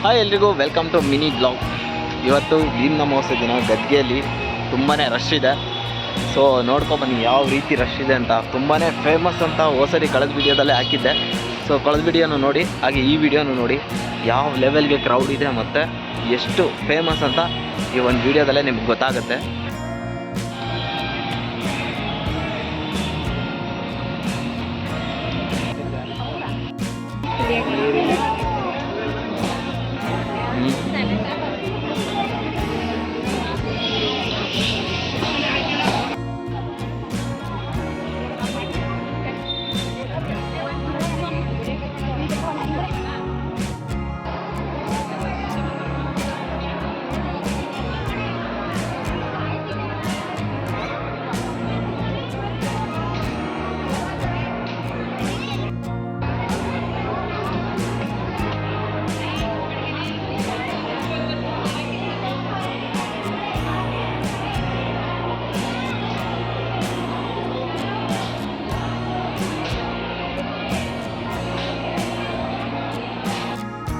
Hi ಎಲ್ರಿಗೂ welcome to mini blog. ಇವತ್ತು ಭೀಮ್ ಅಮಾವಾಸ್ಯೆ ದಿನ ಗದ್ಗೆಯಲ್ಲಿ ತುಂಬಾ ರಶ್ ಇದೆ. ಸೊ ನೋಡ್ಕೊಬನ್ನಿ ಯಾವ ರೀತಿ ರಶ್ ಇದೆ ಅಂತ. ತುಂಬಾ ಫೇಮಸ್ ಅಂತ ಹೋಸರಿ ಕಳೆದ ವಿಡಿಯೋದಲ್ಲೇ ಹಾಕಿದ್ದೆ. ಸೊ ಕಳೆದ ವಿಡಿಯೋನು ನೋಡಿ, ಹಾಗೆ ಈ ವಿಡಿಯೋನು ನೋಡಿ ಯಾವ ಲೆವೆಲ್ಗೆ ಕ್ರೌಡ್ ಇದೆ ಮತ್ತು ಎಷ್ಟು ಫೇಮಸ್ ಅಂತ ಈ ಒಂದು ವಿಡಿಯೋದಲ್ಲೇ ನಿಮ್ಗೆ ಗೊತ್ತಾಗುತ್ತೆ.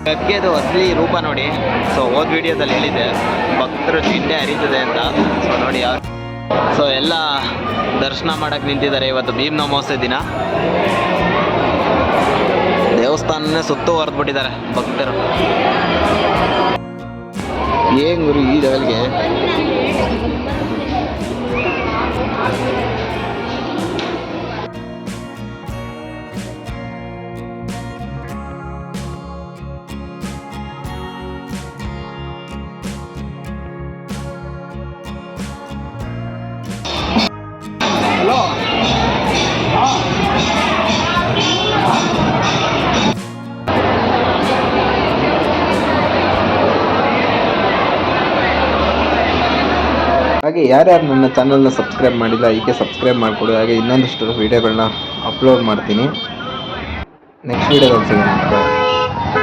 ಗದ್ಗೆದು ಅಸಲಿ ರೂಪ ನೋಡಿ. ಸೊ ಹೋದ ವಿಡಿಯೋದಲ್ಲಿ ಹೇಳಿದ್ದೆ ಭಕ್ತರು ಚಿಂತೆ ಹರಿತದೆ ಅಂತ. ಸೊ ನೋಡಿ ಸೊ ಎಲ್ಲ ದರ್ಶನ ಮಾಡಕ್ಕೆ ನಿಂತಿದ್ದಾರೆ. ಇವತ್ತು ಭೀಮ್ ಅಮಾವಾಸ್ಯೆ ದಿನ ದೇವಸ್ಥಾನನೇ ಸುತ್ತುವರೆದ್ಬಿಟ್ಟಿದ್ದಾರೆ ಭಕ್ತರು. ಏನ್ ಗುರು ಈ ಲೆವೆಲ್ಗೆ ಹಾಗೆ ಯಾರ್ಯಾರು ನನ್ನ ಚಾನಲ್ನ ಸಬ್ಸ್ಕ್ರೈಬ್ ಮಾಡಿಲ್ಲ ಹೀಗೆ ಸಬ್ಸ್ಕ್ರೈಬ್ ಮಾಡಿಕೊಡಿ. ಹಾಗೆ ಇನ್ನೊಂದಷ್ಟು ವೀಡಿಯೋಗಳನ್ನ ಅಪ್ಲೋಡ್ ಮಾಡ್ತೀನಿ. ನೆಕ್ಸ್ಟ್ ವೀಡಿಯೋದಲ್ಲಿ ಸಿಗೋಣ.